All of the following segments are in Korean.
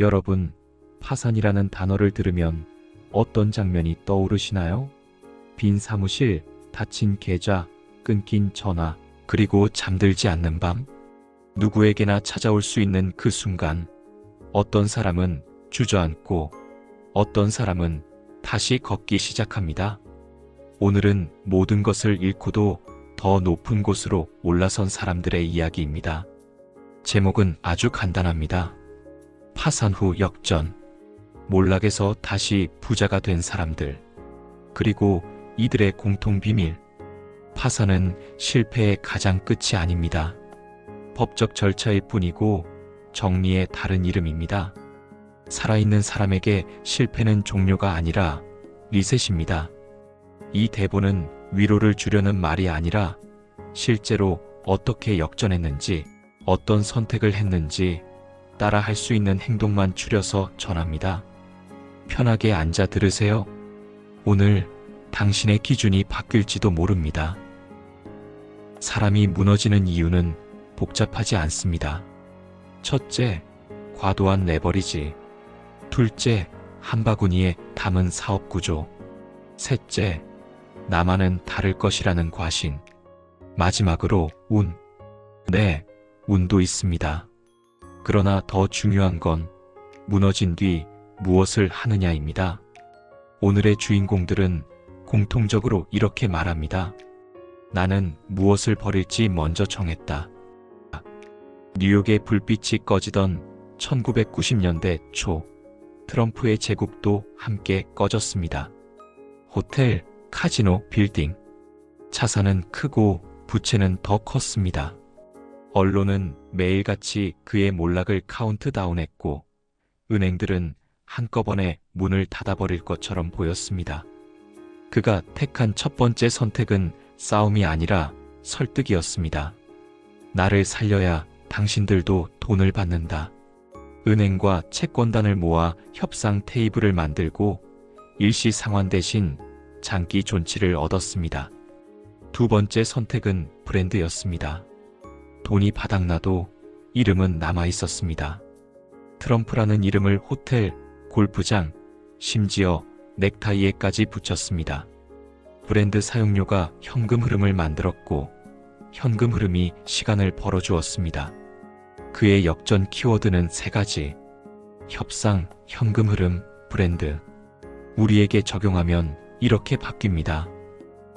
여러분, 파산이라는 단어를 들으면 어떤 장면이 떠오르시나요? 빈 사무실, 닫힌 계좌, 끊긴 전화, 그리고 잠들지 않는 밤? 누구에게나 찾아올 수 있는 그 순간, 어떤 사람은 주저앉고 어떤 사람은 다시 걷기 시작합니다. 오늘은 모든 것을 잃고도 더 높은 곳으로 올라선 사람들의 이야기입니다. 제목은 아주 간단합니다. 파산 후 역전. 몰락에서 다시 부자가 된 사람들. 그리고 이들의 공통 비밀. 파산은 실패의 가장 끝이 아닙니다. 법적 절차일 뿐이고 정리의 다른 이름입니다. 살아있는 사람에게 실패는 종료가 아니라 리셋입니다. 이 대본은 위로를 주려는 말이 아니라 실제로 어떻게 역전했는지, 어떤 선택을 했는지 따라 할 수 있는 행동만 추려서 전합니다. 편하게 앉아 들으세요. 오늘 당신의 기준이 바뀔지도 모릅니다. 사람이 무너지는 이유는 복잡하지 않습니다. 첫째, 과도한 레버리지. 둘째, 한 바구니에 담은 사업 구조. 셋째, 나만은 다를 것이라는 과신. 마지막으로 운. 네, 운도 있습니다. 그러나 더 중요한 건 무너진 뒤 무엇을 하느냐입니다. 오늘의 주인공들은 공통적으로 이렇게 말합니다. 나는 무엇을 버릴지 먼저 정했다. 뉴욕의 불빛이 꺼지던 1990년대 초, 트럼프의 제국도 함께 꺼졌습니다. 호텔, 카지노, 빌딩. 자산은 크고 부채는 더 컸습니다. 언론은 매일같이 그의 몰락을 카운트다운했고, 은행들은 한꺼번에 문을 닫아버릴 것처럼 보였습니다. 그가 택한 첫 번째 선택은 싸움이 아니라 설득이었습니다. 나를 살려야 당신들도 돈을 받는다. 은행과 채권단을 모아 협상 테이블을 만들고 일시 상환 대신 장기 존치를 얻었습니다. 두 번째 선택은 브랜드였습니다. 돈이 바닥나도 이름은 남아있었습니다. 트럼프라는 이름을 호텔, 골프장, 심지어 넥타이에까지 붙였습니다. 브랜드 사용료가 현금 흐름을 만들었고 현금 흐름이 시간을 벌어주었습니다. 그의 역전 키워드는 세 가지. 협상, 현금 흐름, 브랜드. 우리에게 적용하면 이렇게 바뀝니다.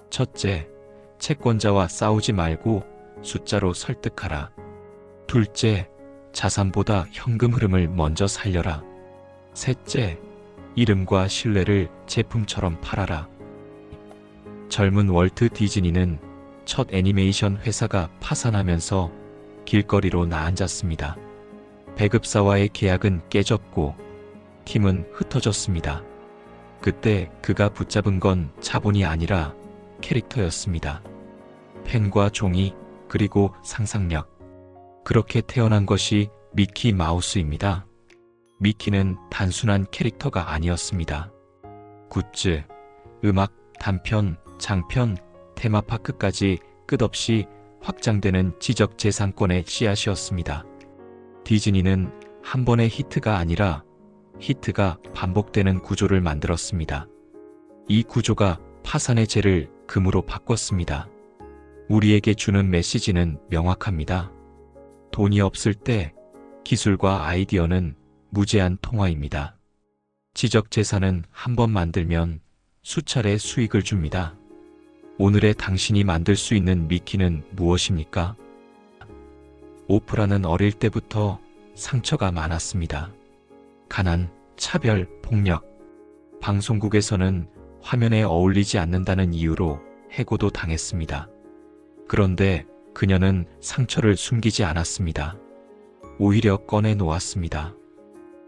첫째, 채권자와 싸우지 말고 숫자로 설득하라. 둘째, 자산보다 현금 흐름을 먼저 살려라. 셋째, 이름과 신뢰를 제품처럼 팔아라. 젊은 월트 디즈니는 첫 애니메이션 회사가 파산하면서 길거리로 나앉았습니다. 배급사와의 계약은 깨졌고 팀은 흩어졌습니다. 그때 그가 붙잡은 건 자본이 아니라 캐릭터였습니다. 펜과 종이, 그리고 상상력. 그렇게 태어난 것이 미키 마우스입니다. 미키는 단순한 캐릭터가 아니었습니다. 굿즈, 음악, 단편, 장편, 테마파크까지 끝없이 확장되는 지적재산권의 씨앗이었습니다. 디즈니는 한 번의 히트가 아니라 히트가 반복되는 구조를 만들었습니다. 이 구조가 파산의 죄를 금으로 바꿨습니다. 우리에게 주는 메시지는 명확합니다. 돈이 없을 때 기술과 아이디어는 무제한 통화입니다. 지적재산은 한 번 만들면 수차례 수익을 줍니다. 오늘의 당신이 만들 수 있는 미끼는 무엇입니까? 오프라는 어릴 때부터 상처가 많았습니다. 가난, 차별, 폭력. 방송국에서는 화면에 어울리지 않는다는 이유로 해고도 당했습니다. 그런데 그녀는 상처를 숨기지 않았습니다. 오히려 꺼내 놓았습니다.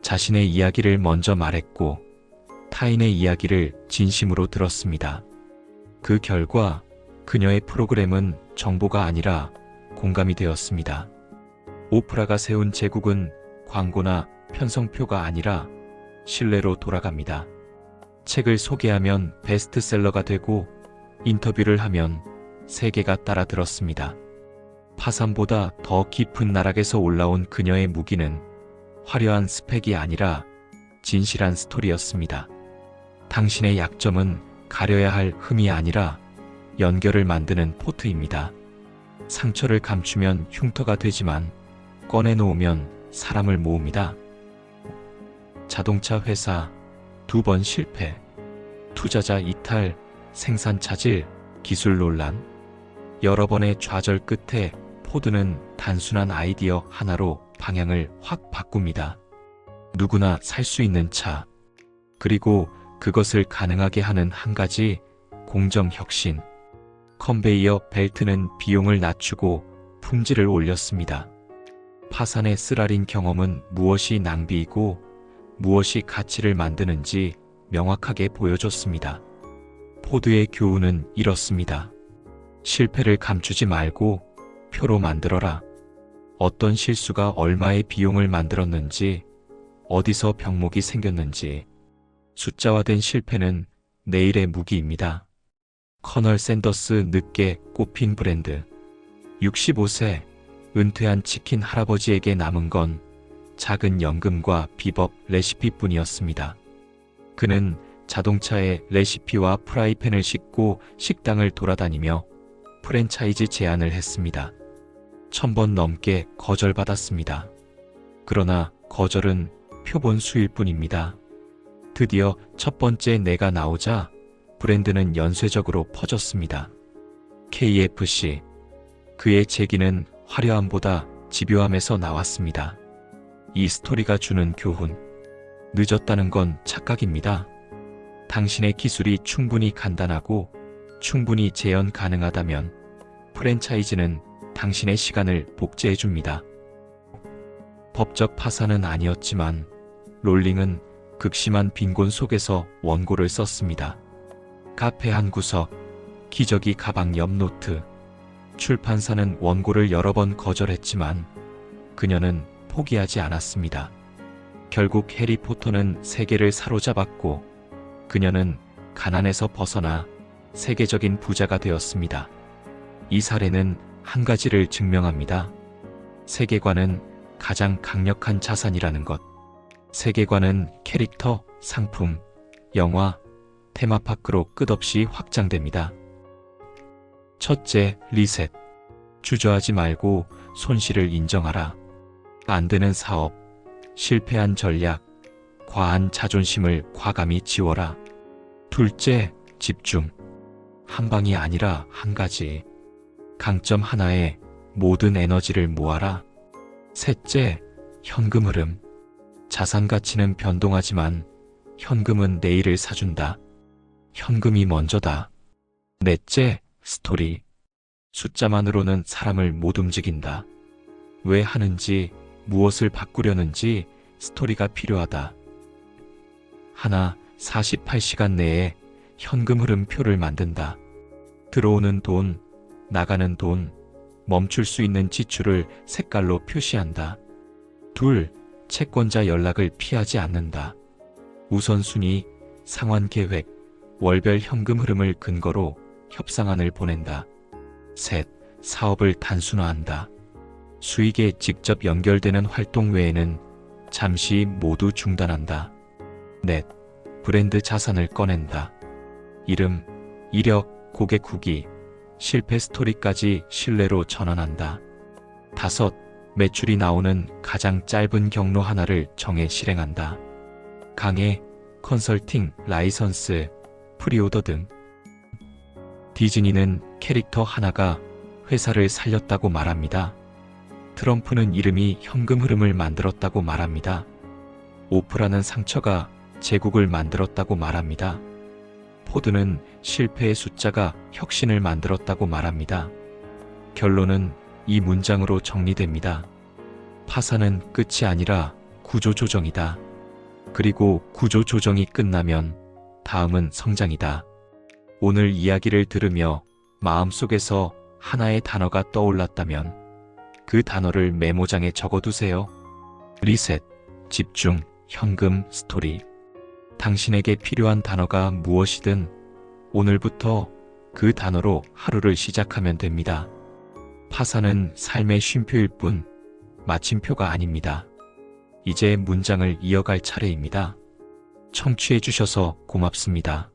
자신의 이야기를 먼저 말했고 타인의 이야기를 진심으로 들었습니다. 그 결과 그녀의 프로그램은 정보가 아니라 공감이 되었습니다. 오프라가 세운 제국은 광고나 편성표가 아니라 신뢰로 돌아갑니다. 책을 소개하면 베스트셀러가 되고 인터뷰를 하면 세계가 따라 들었습니다. 파산보다 더 깊은 나락에서 올라온 그녀의 무기는 화려한 스펙이 아니라 진실한 스토리였습니다. 당신의 약점은 가려야 할 흠이 아니라 연결을 만드는 포트입니다. 상처를 감추면 흉터가 되지만 꺼내놓으면 사람을 모읍니다. 자동차 회사 2번 실패, 투자자 이탈, 생산 차질, 기술 논란. 여러 번의 좌절 끝에 포드는 단순한 아이디어 하나로 방향을 확 바꿉니다. 누구나 살 수 있는 차. 그리고 그것을 가능하게 하는 한 가지, 공정 혁신. 컨베이어 벨트는 비용을 낮추고 품질을 올렸습니다. 파산의 쓰라린 경험은 무엇이 낭비이고 무엇이 가치를 만드는지 명확하게 보여줬습니다. 포드의 교훈은 이렇습니다. 실패를 감추지 말고 표로 만들어라. 어떤 실수가 얼마의 비용을 만들었는지, 어디서 병목이 생겼는지. 숫자화된 실패는 내일의 무기입니다. 커널 샌더스 늦게 꼽힌 브랜드. 65세 은퇴한 치킨 할아버지에게 남은 건 작은 연금과 비법 레시피뿐이었습니다. 그는 자동차에 레시피와 프라이팬을 싣고 식당을 돌아다니며 프랜차이즈 제안을 했습니다. 1000번 넘게 거절받았습니다. 그러나 거절은 표본 수일 뿐입니다. 드디어 첫 번째 내가 나오자 브랜드는 연쇄적으로 퍼졌습니다. KFC. 그의 재기는 화려함보다 집요함에서 나왔습니다. 이 스토리가 주는 교훈. 늦었다는 건 착각입니다. 당신의 기술이 충분히 간단하고 충분히 재현 가능하다면 프랜차이즈는 당신의 시간을 복제해 줍니다. 법적 파산은 아니었지만 롤링은 극심한 빈곤 속에서 원고를 썼습니다. 카페 한 구석, 기저귀 가방 옆 노트. 출판사는 원고를 여러 번 거절했지만 그녀는 포기하지 않았습니다. 결국 해리포터는 세계를 사로잡았고 그녀는 가난에서 벗어나 세계적인 부자가 되었습니다. 이 사례는 한 가지를 증명합니다. 세계관은 가장 강력한 자산이라는 것. 세계관은 캐릭터, 상품, 영화, 테마파크로 끝없이 확장됩니다. 첫째, 리셋. 주저하지 말고 손실을 인정하라. 안 되는 사업, 실패한 전략, 과한 자존심을 과감히 지워라. 둘째, 집중. 한 방이 아니라 한 가지. 강점 하나에 모든 에너지를 모아라. 셋째, 현금 흐름. 자산 가치는 변동하지만 현금은 내일을 사준다. 현금이 먼저다. 넷째, 스토리. 숫자만으로는 사람을 못 움직인다. 왜 하는지, 무엇을 바꾸려는지 스토리가 필요하다. 하나, 48시간 내에 현금 흐름표를 만든다. 들어오는 돈, 나가는 돈, 멈출 수 있는 지출을 색깔로 표시한다. 둘, 채권자 연락을 피하지 않는다. 우선순위, 상환 계획, 월별 현금 흐름을 근거로 협상안을 보낸다. 셋, 사업을 단순화한다. 수익에 직접 연결되는 활동 외에는 잠시 모두 중단한다. 넷, 브랜드 자산을 꺼낸다. 이름, 이력, 고객 후기, 실패 스토리까지 신뢰로 전환한다. 다섯, 매출이 나오는 가장 짧은 경로 하나를 정해 실행한다. 강의, 컨설팅, 라이선스, 프리오더 등. 디즈니는 캐릭터 하나가 회사를 살렸다고 말합니다. 트럼프는 이름이 현금 흐름을 만들었다고 말합니다. 오프라는 상처가 제국을 만들었다고 말합니다. 포드는 실패의 숫자가 혁신을 만들었다고 말합니다. 결론은 이 문장으로 정리됩니다. 파산은 끝이 아니라 구조조정이다. 그리고 구조조정이 끝나면 다음은 성장이다. 오늘 이야기를 들으며 마음속에서 하나의 단어가 떠올랐다면 그 단어를 메모장에 적어두세요. 리셋, 집중, 현금, 스토리. 당신에게 필요한 단어가 무엇이든 오늘부터 그 단어로 하루를 시작하면 됩니다. 파산은 삶의 쉼표일 뿐 마침표가 아닙니다. 이제 문장을 이어갈 차례입니다. 청취해주셔서 고맙습니다.